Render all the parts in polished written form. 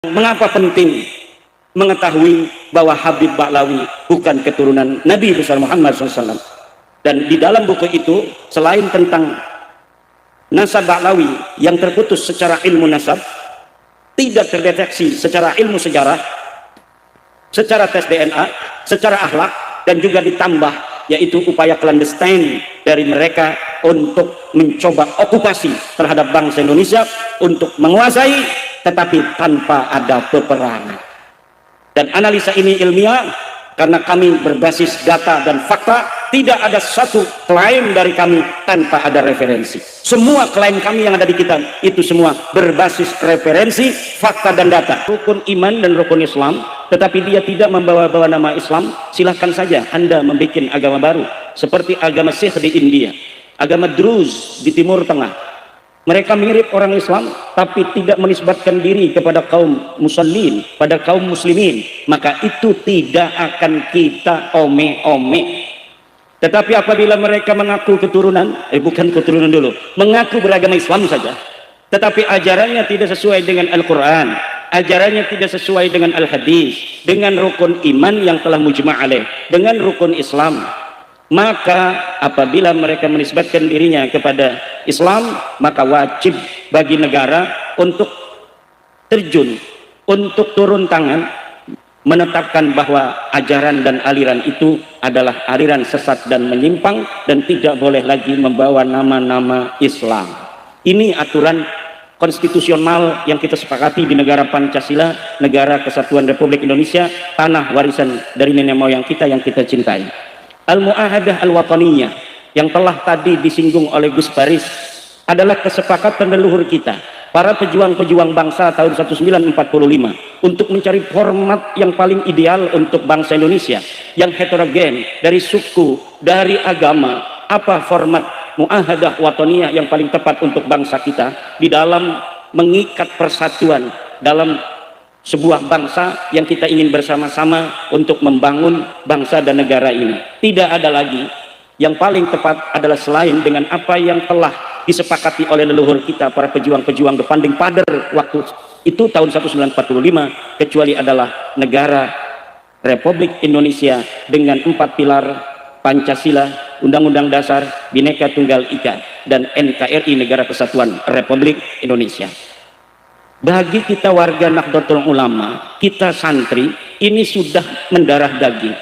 Mengapa penting mengetahui bahwa Habib Ba'lawi bukan keturunan Nabi besar Muhammad SAW? Dan di dalam buku itu, selain tentang nasab Ba'lawi yang terputus secara ilmu nasab, tidak terdeteksi secara ilmu sejarah, secara tes DNA, secara akhlak, dan juga ditambah yaitu upaya clandestine dari mereka untuk mencoba okupasi terhadap bangsa Indonesia untuk menguasai, tetapi tanpa ada peperangan. Dan analisa ini ilmiah karena kami berbasis data dan fakta. Tidak ada satu klaim dari kami tanpa ada referensi. Semua klaim kami yang ada di kitab itu semua berbasis referensi, fakta dan data. Rukun iman dan rukun Islam, tetapi dia tidak membawa-bawa nama Islam. Silahkan saja Anda membuat agama baru seperti agama Sikh di India, agama Druz di Timur Tengah. Mereka mirip orang Islam tapi tidak menisbatkan diri kepada kaum muslimin, pada kaum muslimin, maka itu tidak akan kita ome-ome. Tetapi apabila mereka mengaku keturunan, bukan keturunan dulu, mengaku beragama Islam saja, tetapi ajarannya tidak sesuai dengan Al-Quran, ajarannya tidak sesuai dengan Al-Hadis, dengan rukun iman yang telah mujma' alaih, dengan rukun Islam, maka apabila mereka menisbatkan dirinya kepada Islam, maka wajib bagi negara untuk terjun, untuk turun tangan, menetapkan bahwa ajaran dan aliran itu adalah aliran sesat dan menyimpang dan tidak boleh lagi membawa nama-nama Islam. Ini aturan konstitusional yang kita sepakati di negara Pancasila, negara Kesatuan Republik Indonesia, tanah warisan dari nenek moyang kita yang kita cintai. Al-Mu'ahadah Al-Wataniyah yang telah tadi disinggung oleh Gus Baris adalah kesepakatan leluhur kita, para pejuang-pejuang bangsa tahun 1945, untuk mencari format yang paling ideal untuk bangsa Indonesia yang heterogen, dari suku, dari agama. Apa format Mu'ahadah Wataniyah yang paling tepat untuk bangsa kita di dalam mengikat persatuan dalam sebuah bangsa yang kita ingin bersama-sama untuk membangun bangsa dan negara ini? Tidak ada lagi yang paling tepat adalah selain dengan apa yang telah disepakati oleh leluhur kita, para pejuang-pejuang Depanding Pader waktu itu tahun 1945, kecuali adalah negara Republik Indonesia dengan 4 pilar Pancasila, Undang-Undang Dasar, Bhinneka Tunggal Ika, dan NKRI, Negara Kesatuan Republik Indonesia. Bagi kita warga Nahdlatul Ulama, kita santri, ini sudah mendarah daging.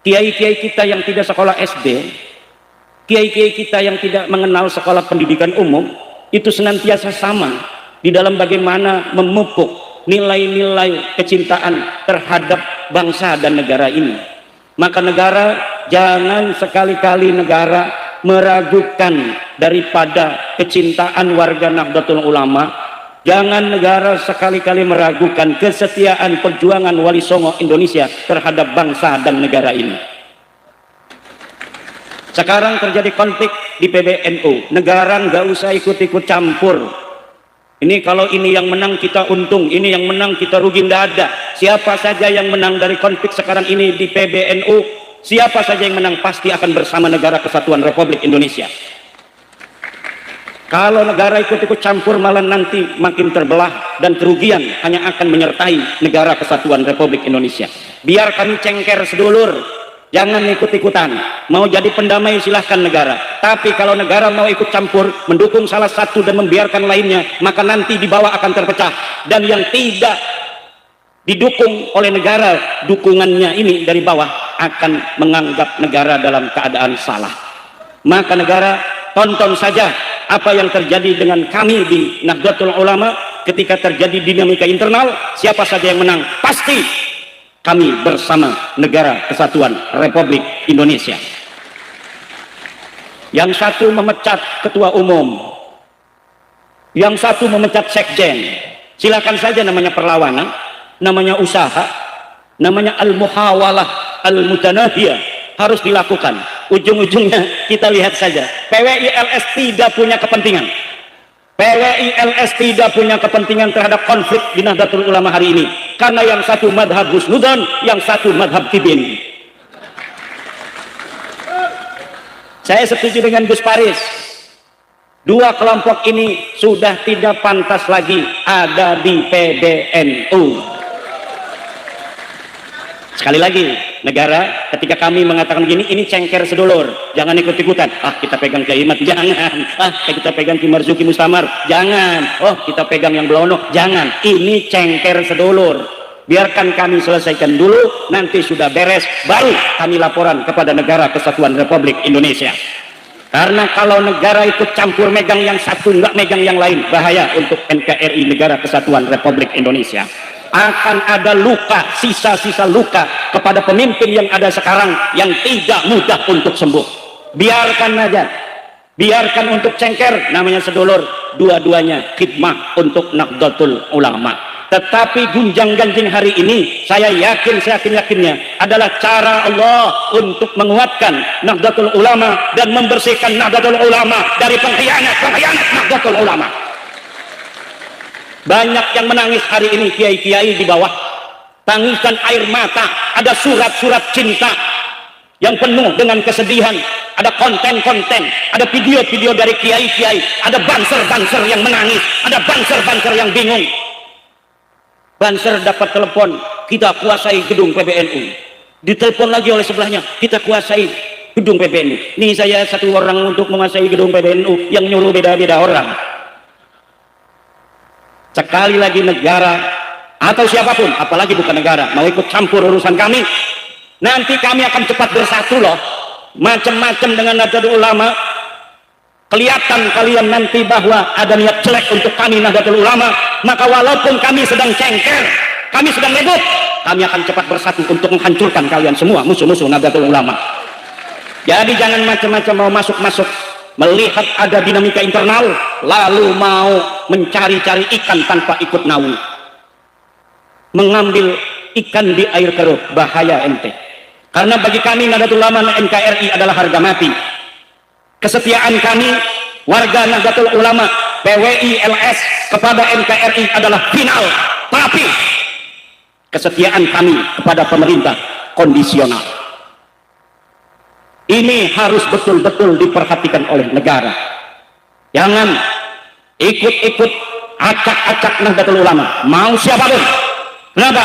Kiai-kiai kita yang tidak sekolah SD, kiai-kiai kita yang tidak mengenal sekolah pendidikan umum, itu senantiasa sama di dalam bagaimana memupuk nilai-nilai kecintaan terhadap bangsa dan negara ini. Maka negara, jangan sekali-kali negara meragukan daripada kecintaan warga Nahdlatul Ulama. Jangan negara sekali-kali meragukan kesetiaan perjuangan Wali Songo Indonesia terhadap bangsa dan negara ini. Sekarang terjadi konflik di PBNU, negara nggak usah ikut-ikut campur. Ini kalau ini yang menang kita untung, ini yang menang kita rugi, nggak ada. Siapa saja yang menang dari konflik sekarang ini di PBNU, siapa saja yang menang pasti akan bersama Negara Kesatuan Republik Indonesia. Kalau negara ikut-ikut campur, malah nanti makin terbelah dan kerugian hanya akan menyertai Negara Kesatuan Republik Indonesia. Biar kami cengker sedulur, jangan ikut-ikutan. Mau jadi pendamai silahkan negara, tapi kalau negara mau ikut campur, mendukung salah satu dan membiarkan lainnya, maka nanti di bawah akan terpecah. Dan yang tidak didukung oleh negara, dukungannya ini dari bawah akan menganggap negara dalam keadaan salah. Maka negara, tonton saja apa yang terjadi dengan kami di Nahdlatul Ulama. Ketika terjadi dinamika internal, siapa saja yang menang pasti kami bersama Negara Kesatuan Republik Indonesia. Yang satu memecat ketua umum, yang satu memecat sekjen. Silakan saja, namanya perlawanan, namanya usaha, namanya al-muhawalah al-mutanahiyah, harus dilakukan. Ujung-ujungnya kita lihat saja, PWILS tidak punya kepentingan. PWILS tidak punya kepentingan terhadap konflik di Nahdlatul Ulama hari ini, karena yang satu madhab husnudzon, yang satu madhab tibin. Saya setuju dengan Gus Paris. Dua kelompok ini sudah tidak pantas lagi ada di PBNU. Sekali lagi, negara ketika kami mengatakan begini, ini cengker sedulur, jangan ikut-ikutan. Kita pegang Kiai Imat, jangan. Kita pegang Ki Marzuki Mustamar, jangan. Kita pegang yang Belono, jangan. Ini cengker sedulur. Biarkan kami selesaikan dulu, nanti sudah beres, baru kami laporan kepada Negara Kesatuan Republik Indonesia. Karena kalau negara ikut campur megang yang satu, nggak megang yang lain, bahaya untuk NKRI, Negara Kesatuan Republik Indonesia. Akan ada luka, sisa-sisa luka kepada pemimpin yang ada sekarang yang tidak mudah untuk sembuh. Biarkan aja, biarkan untuk cengker, namanya sedulur, dua-duanya khidmah untuk Nahdlatul Ulama. Tetapi gunjang-ganjing hari ini, saya yakin, seyakin-yakinnya adalah cara Allah untuk menguatkan Nahdlatul Ulama dan membersihkan Nahdlatul Ulama dari pengkhianat Nahdlatul Ulama. Banyak yang menangis hari ini, kiai-kiai di bawah, tangisan air mata, ada surat-surat cinta yang penuh dengan kesedihan, ada konten-konten, ada video-video dari kiai-kiai, ada banser-banser yang menangis, ada banser-banser yang bingung. Banser dapat telepon, kita kuasai gedung PBNU. Ditelepon lagi oleh sebelahnya, kita kuasai gedung PBNU. Ini saya satu orang untuk menguasai gedung PBNU, yang nyuruh beda-beda orang. Sekali lagi negara atau siapapun, apalagi bukan negara, mau ikut campur urusan kami, nanti kami akan cepat bersatu loh. Macam-macam dengan Nahdlatul Ulama, kelihatan kalian nanti bahwa ada niat jelek untuk kami Nahdlatul Ulama, maka walaupun kami sedang cengker, kami sedang ribut, kami akan cepat bersatu untuk menghancurkan kalian semua, musuh-musuh Nahdlatul Ulama. Jadi jangan macam-macam mau masuk-masuk, melihat ada dinamika internal, lalu mau mencari-cari ikan tanpa ikut naung, mengambil ikan di air keruh, bahaya ente. Karena bagi kami Nahdlatul Ulama NKRI adalah harga mati. Kesetiaan kami warga Nahdlatul Ulama PWI LS kepada NKRI adalah final, tapi kesetiaan kami kepada pemerintah kondisional. Ini harus betul-betul diperhatikan oleh negara. Jangan ikut-ikut acak-acak Nahdlatul Ulama, mau siapapun. Kenapa?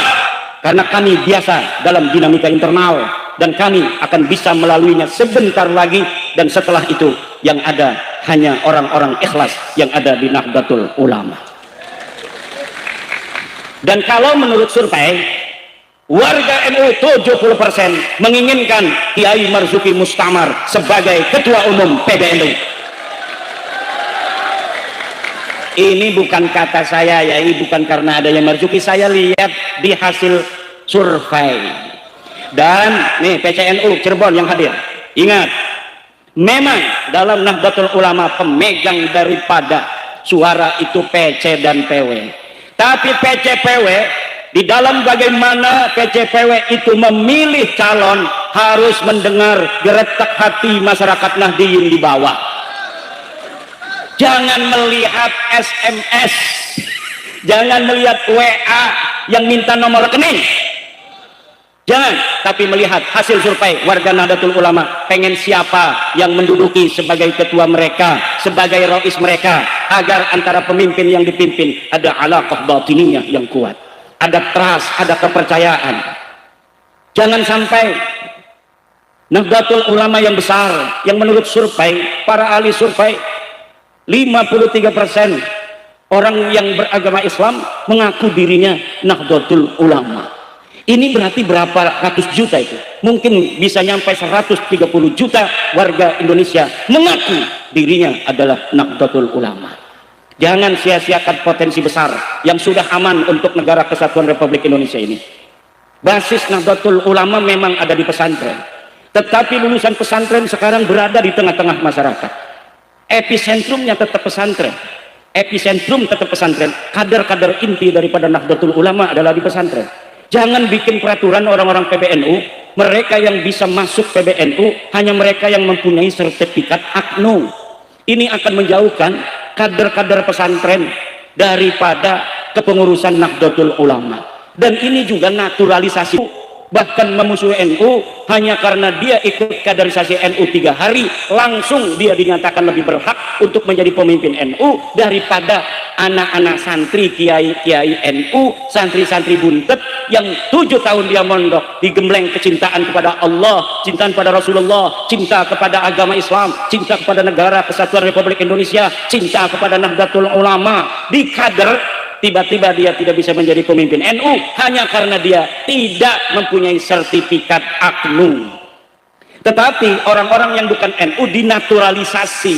Karena kami biasa dalam dinamika internal, dan kami akan bisa melaluinya sebentar lagi, dan setelah itu yang ada hanya orang-orang ikhlas yang ada di Nahdlatul Ulama. Dan kalau menurut survei, warga NU 70% menginginkan Kiai Marzuki Mustamar sebagai Ketua Umum PBNU. Ini bukan kata saya ya, ini bukan karena adanya Marzuki, saya lihat di hasil survei. Dan nih PCNU Cirebon yang hadir, ingat, memang dalam Nahdlatul Ulama pemegang daripada suara itu PC dan PW. Tapi PC PW, di dalam bagaimana PCPW itu memilih calon, harus mendengar geretak hati masyarakat Nahdliyin di bawah. Jangan melihat SMS, jangan melihat WA yang minta nomor rekening, jangan, tapi melihat hasil survei warga Nahdlatul Ulama pengen siapa yang menduduki sebagai ketua mereka, sebagai rais mereka, agar antara pemimpin yang dipimpin ada alaqah batiniyah yang kuat, ada trust, ada kepercayaan. Jangan sampai Nahdlatul Ulama yang besar, yang menurut survei, para ahli survei, 53% orang yang beragama Islam mengaku dirinya Nahdlatul Ulama. Ini berarti berapa ratus juta itu? Mungkin bisa nyampe 130 juta warga Indonesia mengaku dirinya adalah Nahdlatul Ulama. Jangan sia-siakan potensi besar yang sudah aman untuk Negara Kesatuan Republik Indonesia ini. Basis Nahdlatul Ulama memang ada di pesantren, tetapi lulusan pesantren sekarang berada di tengah-tengah masyarakat. Episentrumnya tetap pesantren, epicentrum tetap pesantren. Kader-kader inti daripada Nahdlatul Ulama adalah di pesantren. Jangan bikin peraturan orang-orang PBNU, mereka yang bisa masuk PBNU hanya mereka yang mempunyai sertifikat AKNU. Ini akan menjauhkan kader-kader pesantren daripada kepengurusan Nahdlatul Ulama. Dan ini juga naturalisasi bahkan memusuhi NU hanya karena dia ikut kaderisasi NU 3 hari, langsung dia dinyatakan lebih berhak untuk menjadi pemimpin NU daripada anak-anak santri kiai-kiai NU, santri-santri buntet yang 7 tahun dia mondok, digembleng kecintaan kepada Allah, cintaan pada Rasulullah, cinta kepada agama Islam, cinta kepada negara Kesatuan Republik Indonesia, cinta kepada Nahdlatul Ulama, di kader. Tiba-tiba dia tidak bisa menjadi pemimpin NU hanya karena dia tidak mempunyai sertifikat AKNU. Tetapi orang-orang yang bukan NU dinaturalisasi.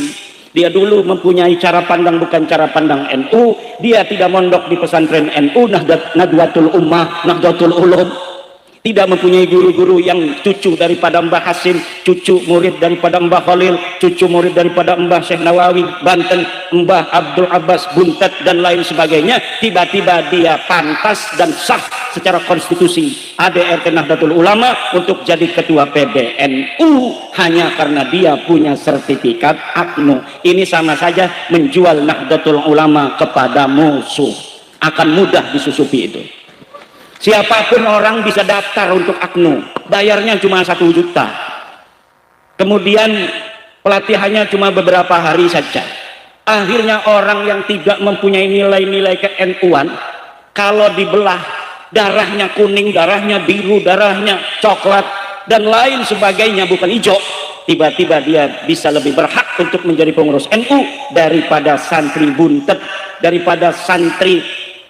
Dia dulu mempunyai cara pandang bukan cara pandang NU. Dia tidak mondok di pesantren NU, Nahdlatul Ummah, Nahdlatul Ulum. Tidak mempunyai guru-guru yang cucu daripada Mbah Hasim, cucu murid daripada Mbah Khalil, cucu murid daripada Mbah Syekh Nawawi Banten, Mbah Abdul Abbas Buntet dan lain sebagainya. Tiba-tiba dia pantas dan sah secara konstitusi ADRT Nahdlatul Ulama untuk jadi ketua PBNU hanya karena dia punya sertifikat AKNU. Ini sama saja menjual Nahdlatul Ulama kepada musuh. Akan mudah disusupi itu. Siapapun orang bisa daftar untuk AKNU, bayarnya cuma 1 juta. Kemudian pelatihannya cuma beberapa hari saja. Akhirnya orang yang tidak mempunyai nilai-nilai ke-NU-an, kalau dibelah darahnya kuning, darahnya biru, darahnya coklat dan lain sebagainya, bukan hijau, tiba-tiba dia bisa lebih berhak untuk menjadi pengurus NU daripada santri buntet, daripada santri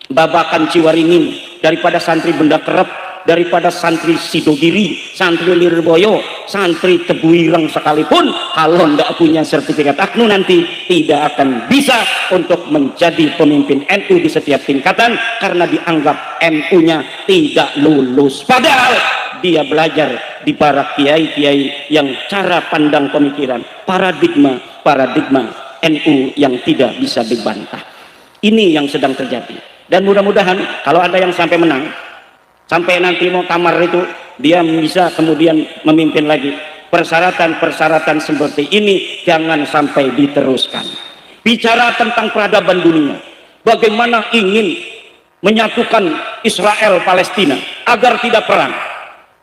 babakan Ciwaringin, daripada santri Benda Kerep, daripada santri Sidogiri, santri Lirboyo, santri Tebuireng sekalipun, kalau tidak punya sertifikat AKNU nanti tidak akan bisa untuk menjadi pemimpin NU di setiap tingkatan karena dianggap NU-nya tidak lulus. Padahal dia belajar di para kiai-kiai yang cara pandang pemikiran, paradigma NU yang tidak bisa dibantah. Ini yang sedang terjadi. Dan mudah-mudahan kalau ada yang sampai menang, sampai nanti mau kamar itu, dia bisa kemudian memimpin lagi. Persyaratan-persyaratan seperti ini jangan sampai diteruskan. Bicara tentang peradaban dunia, bagaimana ingin menyatukan Israel Palestina agar tidak perang,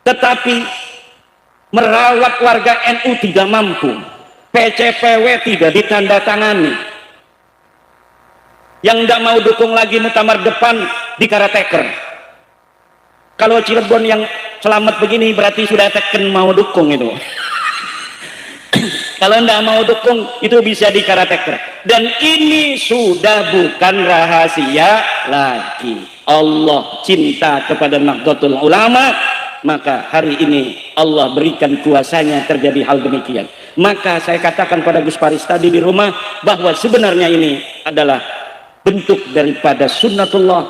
tetapi merawat warga NU tidak mampu, PCPW tidak ditandatangani. Yang tidak mau dukung lagi muktamar depan di karateker. Kalau Cirebon yang selamat begini berarti sudah teken mau dukung itu. Kalau tidak mau dukung itu bisa di karateker. Dan ini sudah bukan rahasia lagi. Allah cinta kepada Nahdlatul Ulama, maka hari ini Allah berikan kuasanya terjadi hal demikian. Maka saya katakan pada Gus Paris tadi di rumah bahwa sebenarnya ini adalah bentuk daripada sunnatullah,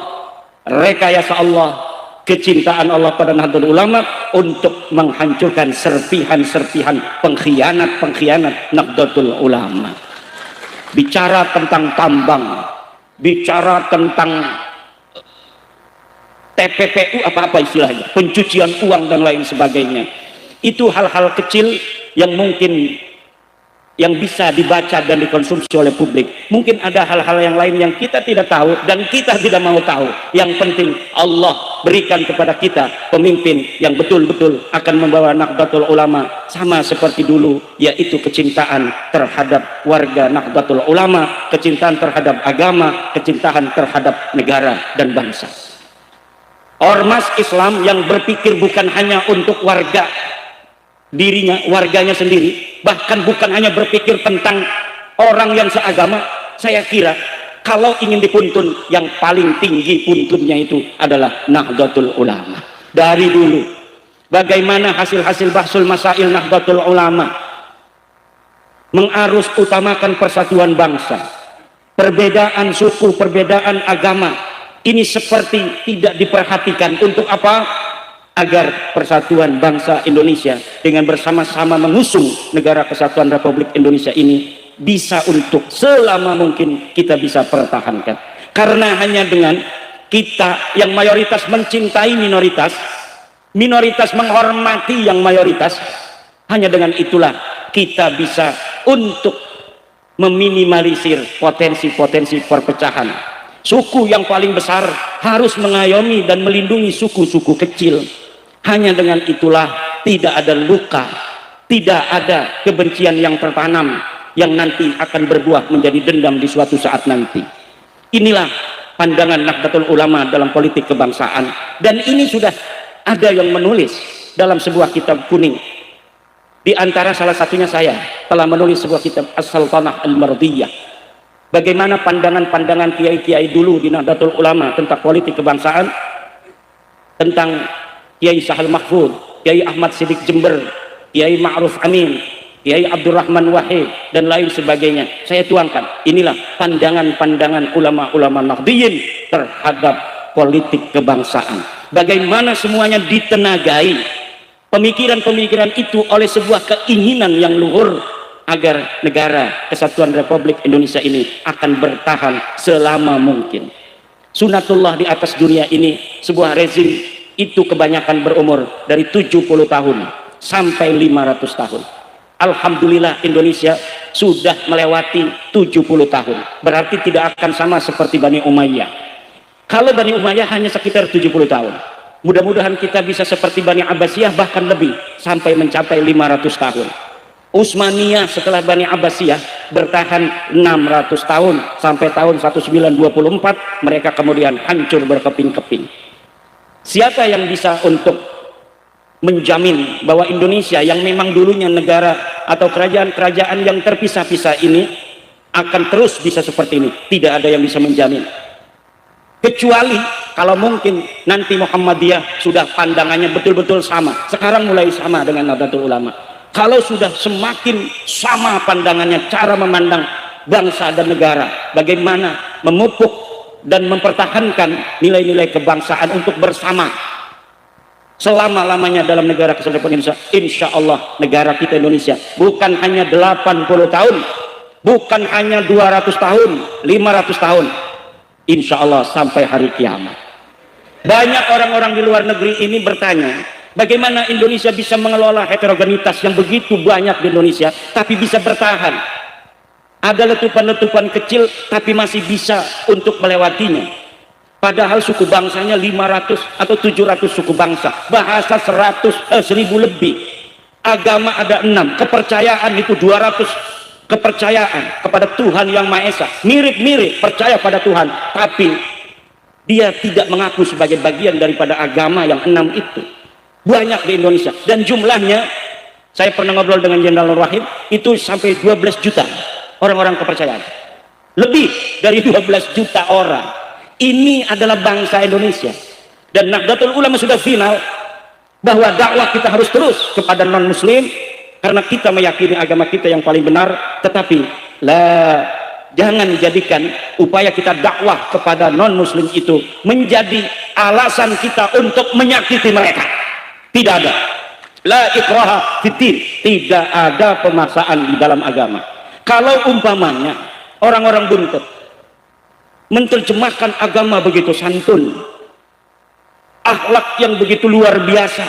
rekayasa Allah, kecintaan Allah pada Nahdlatul Ulama untuk menghancurkan serpihan-serpihan pengkhianat Nahdlatul Ulama. Bicara tentang tambang, bicara tentang TPPU, apa-apa istilahnya, pencucian uang dan lain sebagainya, itu hal-hal kecil yang mungkin yang bisa dibaca dan dikonsumsi oleh publik. Mungkin ada hal-hal yang lain yang kita tidak tahu dan kita tidak mau tahu. Yang penting Allah berikan kepada kita pemimpin yang betul-betul akan membawa Nahdlatul Ulama sama seperti dulu, yaitu kecintaan terhadap warga Nahdlatul Ulama, kecintaan terhadap agama, kecintaan terhadap negara dan bangsa. Ormas Islam yang berpikir bukan hanya untuk warga dirinya, warganya sendiri, bahkan bukan hanya berpikir tentang orang yang seagama. Saya kira kalau ingin dipuntun, yang paling tinggi puntunnya itu adalah Nahdlatul Ulama. Dari dulu bagaimana hasil-hasil bahsul masail Nahdlatul Ulama mengarus utamakan persatuan bangsa, perbedaan suku, perbedaan agama ini seperti tidak diperhatikan. Untuk apa? Agar persatuan bangsa Indonesia dengan bersama-sama mengusung negara Kesatuan Republik Indonesia ini bisa untuk selama mungkin kita bisa pertahankan. Karena hanya dengan kita yang mayoritas mencintai minoritas, minoritas menghormati yang mayoritas, hanya dengan itulah kita bisa untuk meminimalisir potensi-potensi perpecahan. Suku yang paling besar harus mengayomi dan melindungi suku-suku kecil. Hanya dengan itulah tidak ada luka, tidak ada kebencian yang tertanam yang nanti akan berbuah menjadi dendam di suatu saat nanti. Inilah pandangan Nahdlatul Ulama dalam politik kebangsaan, dan ini sudah ada yang menulis dalam sebuah kitab kuning. Di antara salah satunya saya telah menulis sebuah kitab As-Sultanah Al-Mardiyah. Bagaimana pandangan-pandangan kiai-kiai dulu di Nahdlatul Ulama tentang politik kebangsaan, tentang Kiai Sahal Mahfud, Kiai Ahmad Siddiq Jember, Kiai Ma'ruf Amin, Kiai Abdurrahman Wahid, dan lain sebagainya. Saya tuangkan, inilah pandangan-pandangan ulama-ulama Nahdliyin terhadap politik kebangsaan. Bagaimana semuanya ditenagai pemikiran-pemikiran itu oleh sebuah keinginan yang luhur agar negara Kesatuan Republik Indonesia ini akan bertahan selama mungkin. Sunatullah di atas dunia ini, sebuah rezim itu kebanyakan berumur dari 70 tahun sampai 500 tahun. Alhamdulillah Indonesia sudah melewati 70 tahun. Berarti tidak akan sama seperti Bani Umayyah. Kalau Bani Umayyah hanya sekitar 70 tahun. Mudah-mudahan kita bisa seperti Bani Abbasiyah, bahkan lebih, sampai mencapai 500 tahun. Utsmaniyah setelah Bani Abbasiyah bertahan 600 tahun sampai tahun 1924, mereka kemudian hancur berkeping-keping. Siapa yang bisa untuk menjamin bahwa Indonesia yang memang dulunya negara atau kerajaan-kerajaan yang terpisah-pisah ini akan terus bisa seperti ini? Tidak ada yang bisa menjamin, kecuali kalau mungkin nanti Muhammadiyah sudah pandangannya betul-betul sama. Sekarang mulai sama dengan Nahdlatul Ulama. Kalau sudah semakin sama pandangannya, cara memandang bangsa dan negara, bagaimana memupuk dan mempertahankan nilai-nilai kebangsaan untuk bersama selama-lamanya dalam negara Kesatuan Republik Indonesia. Insya Allah negara kita Indonesia bukan hanya 80 tahun, bukan hanya 200 tahun, 500 tahun, insya Allah sampai hari kiamat. Banyak orang-orang di luar negeri ini bertanya, bagaimana Indonesia bisa mengelola heterogenitas yang begitu banyak di Indonesia tapi bisa bertahan. Ada letupan-letupan kecil tapi masih bisa untuk melewatinya. Padahal suku bangsanya 500 atau 700 suku bangsa, bahasa 1000 lebih, agama ada 6, kepercayaan itu 200 kepercayaan kepada Tuhan Yang Maha Esa, mirip-mirip percaya pada Tuhan, tapi dia tidak mengaku sebagai bagian daripada agama yang 6 itu. Banyak di Indonesia, dan jumlahnya saya pernah ngobrol dengan Jenderal Nur Wahid, itu sampai 12 juta orang-orang kepercayaan, lebih dari 12 juta orang. Ini adalah bangsa Indonesia, dan Nahdlatul Ulama sudah final bahwa dakwah kita harus terus kepada non muslim karena kita meyakini agama kita yang paling benar. Tetapi jangan jadikan upaya kita dakwah kepada non muslim itu menjadi alasan kita untuk menyakiti mereka. Tidak ada, la ikraha fiddin, tidak ada pemaksaan di dalam agama. Kalau umpamanya orang-orang buntut menerjemahkan agama begitu santun, akhlak yang begitu luar biasa,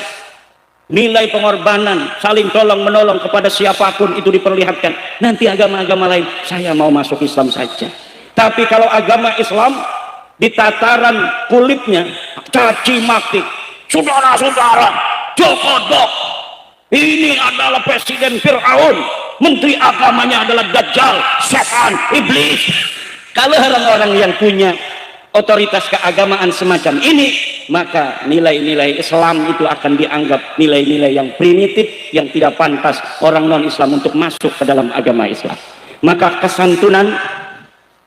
nilai pengorbanan, saling tolong menolong kepada siapapun itu diperlihatkan, nanti agama-agama lain, saya mau masuk Islam saja. Tapi kalau agama Islam di tataran kulitnya caci maki, saudara-saudara, jokodok, ini adalah presiden Fir'aun, menteri agamanya adalah Dajjal, setan, iblis. Kalau orang-orang yang punya otoritas keagamaan semacam ini, maka nilai-nilai Islam itu akan dianggap nilai-nilai yang primitif, yang tidak pantas orang non-Islam untuk masuk ke dalam agama Islam. Maka kesantunan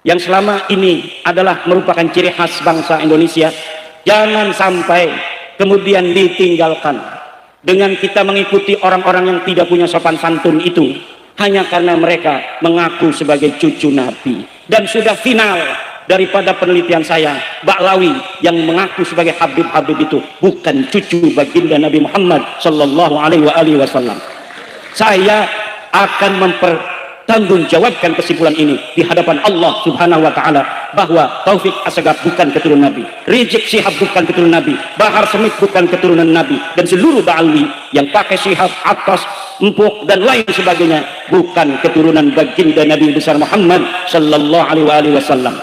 yang selama ini adalah merupakan ciri khas bangsa Indonesia, jangan sampai kemudian ditinggalkan dengan kita mengikuti orang-orang yang tidak punya sopan santun itu hanya karena mereka mengaku sebagai cucu Nabi. Dan sudah final daripada penelitian saya, Ba'lawi yang mengaku sebagai Habib-Habib itu bukan cucu baginda Nabi Muhammad sallallahu alaihi wasallam. Saya akan mempertanggungjawabkan kesimpulan ini di hadapan Allah Subhanahu wa taala bahwa Taufik Assegaf bukan keturunan Nabi, Rizik Syihab bukan keturunan Nabi, Bahar Smith bukan keturunan Nabi, dan seluruh Ba'lawi yang pakai Syihab, Atas, Empuk dan lain sebagainya bukan keturunan baginda Nabi besar Muhammad sallallahu alaihi wasallam.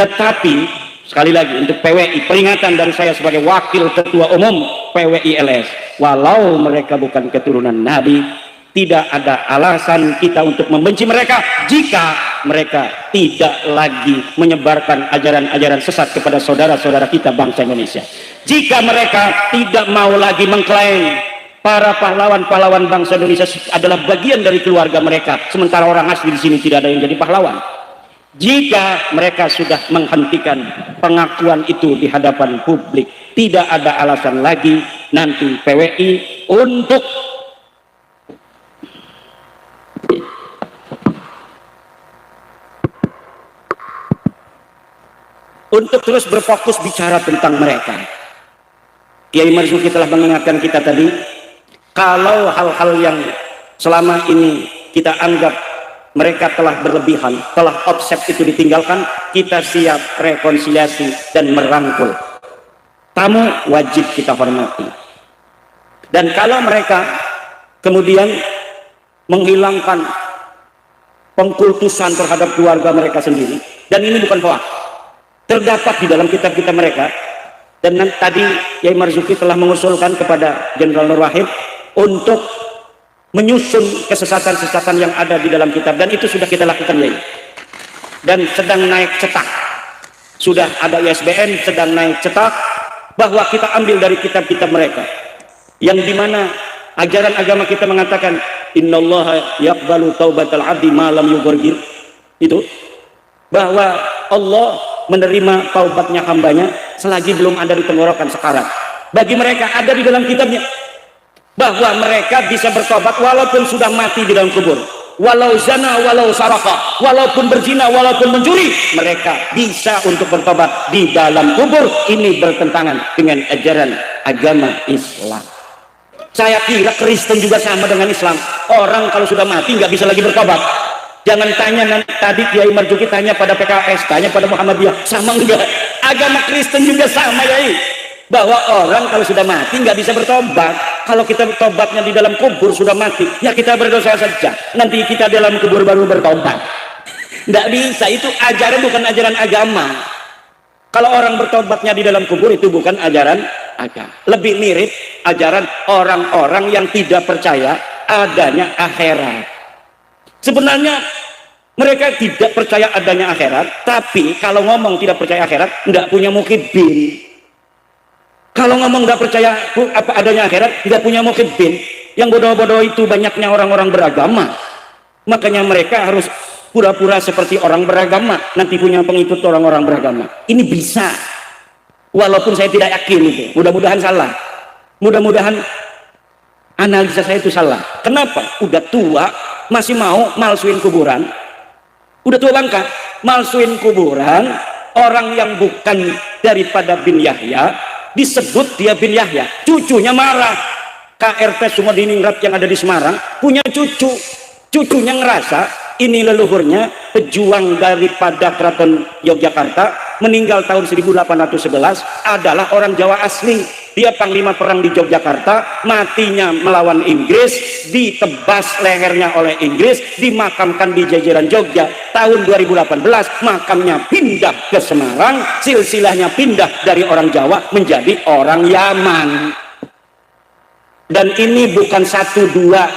Tetapi sekali lagi untuk PWI, peringatan dari saya sebagai wakil ketua umum PWI LS, walau mereka bukan keturunan Nabi, tidak ada alasan kita untuk membenci mereka jika mereka tidak lagi menyebarkan ajaran-ajaran sesat kepada saudara-saudara kita bangsa Indonesia. Jika mereka tidak mau lagi mengklaim para pahlawan-pahlawan bangsa Indonesia adalah bagian dari keluarga mereka, sementara orang asli di sini tidak ada yang jadi pahlawan. Jika mereka sudah menghentikan pengakuan itu di hadapan publik, tidak ada alasan lagi nanti PWI untuk terus berfokus bicara tentang mereka. Kiai Marzuki telah mengingatkan kita tadi, kalau hal-hal yang selama ini kita anggap mereka telah berlebihan, telah offset itu ditinggalkan, kita siap rekonsiliasi dan merangkul. Tamu wajib kita hormati. Dan kalau mereka kemudian menghilangkan pengkultusan terhadap keluarga mereka sendiri, dan ini bukan hoax, terdapat di dalam kitab-kitab mereka. Dan tadi Kiai Marzuki telah mengusulkan kepada Jenderal Nur Wahid untuk menyusun kesesatan-kesesatan yang ada di dalam kitab, dan itu sudah kita lakukan ya. Dan sedang naik cetak, sudah ada ISBN sedang naik cetak, bahwa kita ambil dari kitab-kitab mereka yang dimana ajaran agama kita mengatakan innallaha yaqbalu taubatal abdi ma lam yughargir, itu bahwa Allah menerima taubatnya hambanya selagi belum ada di tenggorokan sekarat. Bagi mereka ada di dalam kitabnya bahwa mereka bisa bertobat walaupun sudah mati di dalam kubur, walau zina, walau saraka, walaupun berzina, walaupun mencuri, mereka bisa untuk bertobat di dalam kubur. Ini bertentangan dengan ajaran agama Islam. Saya kira Kristen juga sama dengan Islam, orang kalau sudah mati nggak bisa lagi bertobat. Jangan tanya tadi Kiai Marzuki tanya pada PKS, tanya pada Muhammadiyah, sama enggak? Agama Kristen juga sama ya, bahwa orang kalau sudah mati nggak bisa bertobat. Kalau kita bertobatnya di dalam kubur sudah mati, ya kita berdosa saja, nanti kita dalam kubur baru bertobat. Nggak bisa, itu ajaran bukan ajaran agama. Kalau orang bertobatnya di dalam kubur itu bukan ajaran agama. Lebih mirip ajaran orang-orang yang tidak percaya adanya akhirat. Sebenarnya mereka tidak percaya adanya akhirat, tapi kalau ngomong tidak percaya akhirat, nggak punya mukhibin. Kalau ngomong nggak percaya apa adanya akhirat, nggak punya mukhibin. Yang bodoh-bodoh itu banyaknya orang-orang beragama. Makanya mereka harus pura-pura seperti orang beragama, nanti punya pengikut orang-orang beragama. Ini bisa, walaupun saya tidak yakin itu. Mudah-mudahan salah. Mudah-mudahan analisa saya itu salah. Kenapa? Udah tua masih mau malsuin kuburan, udah tua bangka, malsuin kuburan. Orang yang bukan daripada bin Yahya disebut dia bin Yahya, cucunya marah. KRT Sumodiningrat yang ada di Semarang punya cucu, cucunya ngerasa ini leluhurnya pejuang daripada Keraton Yogyakarta, meninggal tahun 1811, adalah orang Jawa asli. Dia panglima perang di Yogyakarta, matinya melawan Inggris, ditebas lehernya oleh Inggris, dimakamkan di jajaran Jogja. Tahun 2018 makamnya pindah ke Semarang, silsilahnya pindah dari orang Jawa menjadi orang Yaman. Dan ini bukan satu dua,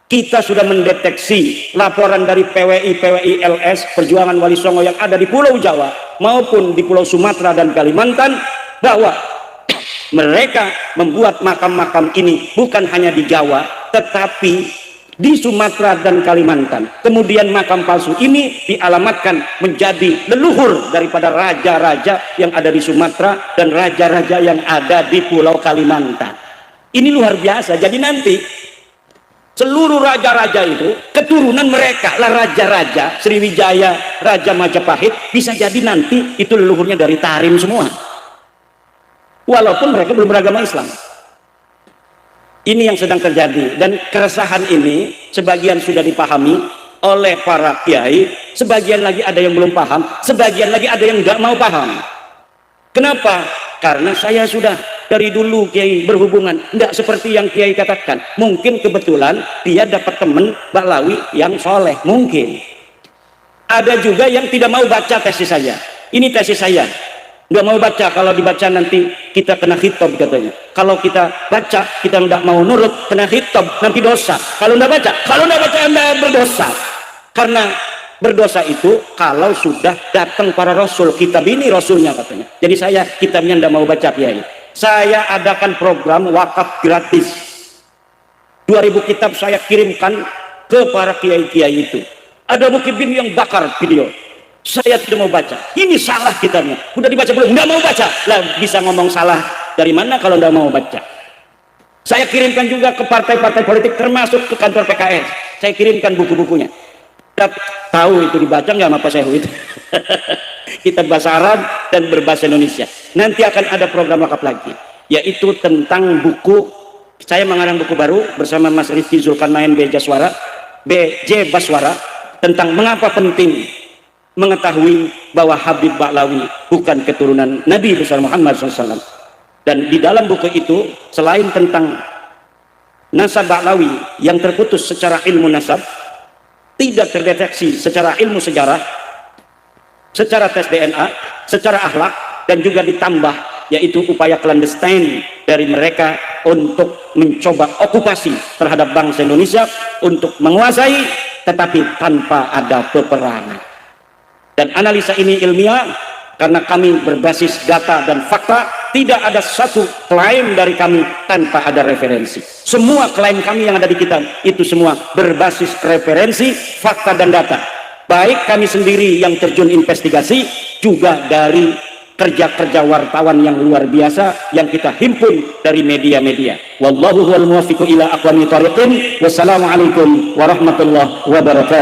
kita sudah mendeteksi laporan dari PWI LS Perjuangan Wali Songo yang ada di Pulau Jawa maupun di Pulau Sumatera dan Kalimantan, bahwa mereka membuat makam-makam ini bukan hanya di Jawa tetapi di Sumatera dan Kalimantan. Kemudian makam palsu ini dialamatkan menjadi leluhur daripada raja-raja yang ada di Sumatera dan raja-raja yang ada di Pulau Kalimantan. Ini luar biasa. Jadi nanti seluruh raja-raja itu keturunan mereka lah raja-raja. Sriwijaya, Raja Majapahit, bisa jadi nanti itu leluhurnya dari Tarim semua, walaupun mereka belum beragama Islam. Ini yang sedang terjadi, dan keresahan ini sebagian sudah dipahami oleh para kiai, sebagian lagi ada yang belum paham, sebagian lagi ada yang nggak mau paham. Kenapa? Karena saya sudah dari dulu kiai berhubungan, nggak seperti yang kiai katakan. Mungkin kebetulan dia dapat teman Ba'lawi yang soleh, mungkin. Ada juga yang tidak mau baca tesis saya. Ini tesis saya. nggak mau baca, kalau dibaca nanti kita kena khitab katanya. Kalau kita baca, kita nggak mau nurut, kena khitab, nanti dosa. Kalau nggak baca Anda berdosa. Karena berdosa itu kalau sudah datang para rasul, kitab ini rasulnya katanya. Jadi saya kitabnya nggak mau baca, Kiai. Saya adakan program wakaf gratis. 2000 kitab saya kirimkan ke para kiai-kiai itu. Ada mukibin yang bakar video. Saya tidak mau baca. Ini salah kitabnya. Udah dibaca belum? Nggak mau baca. Lah bisa ngomong salah dari mana kalau nggak mau baca? Saya kirimkan juga ke partai-partai politik, termasuk ke kantor PKS. Saya kirimkan buku-bukunya. Tahu itu dibaca nggak sama Pak Sehu itu? Kitab bahasa Arab dan berbahasa Indonesia. Nanti akan ada program wakaf lagi, yaitu tentang buku. Saya mengarang buku baru bersama Mas Rizky Zulkarnain BJ Baswara tentang mengapa penting mengetahui bahwa Habib Ba'lawi bukan keturunan Nabi besar Muhammad SAW. Dan di dalam buku itu, selain tentang nasab Ba'lawi yang terputus secara ilmu nasab, tidak terdeteksi secara ilmu sejarah, secara tes DNA, secara akhlak, dan juga ditambah yaitu upaya clandestine dari mereka untuk mencoba okupasi terhadap bangsa Indonesia untuk menguasai, tetapi tanpa ada peperangan. Dan analisa ini ilmiah karena kami berbasis data dan fakta. Tidak ada satu klaim dari kami tanpa ada referensi. Semua klaim kami yang ada di kitab itu semua berbasis referensi, fakta dan data. Baik kami sendiri yang terjun investigasi, juga dari kerja-kerja wartawan yang luar biasa yang kita himpun dari media-media. Wallahu huwal muwaffiqu ila aqwamit thoriqin. Wassalamualaikum warahmatullahi wabarakatuh.